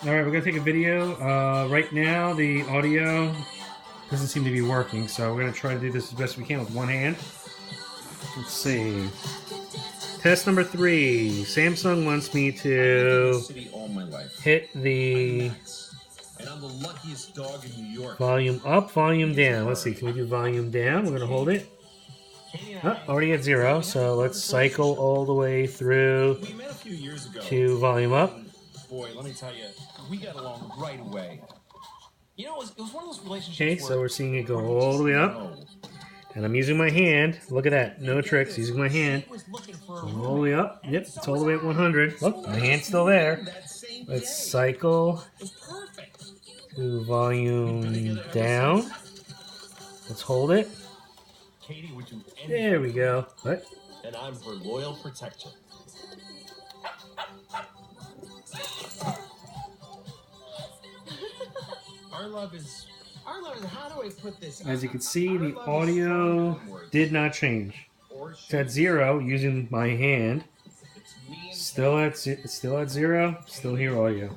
Alright, we're going to take a video. Right now, the audio doesn't seem to be working, so we're going to try to do this as best we can with one hand. Let's see. Test number 3. Samsung wants me to hit the volume up, volume down. Let's see, can we do volume down? We're going to hold it. Oh, already at 0, so let's cycle all the way through to volume up. Boy, let me tell you, we got along right away. You know, it was one of those relationships. Okay, so we're seeing it go all the way up. And I'm using my hand. Look at that. No tricks. Using my hand. All the way up. Yep, it's all the way at 100. Look, my hand's still there. Let's cycle to volume down. Let's hold it. There we go. What? And I'm her loyal protector. Our love is, how do I put this? As you can see, the audio did not change. It's at 0 using my hand. Still at 0. Still hear audio.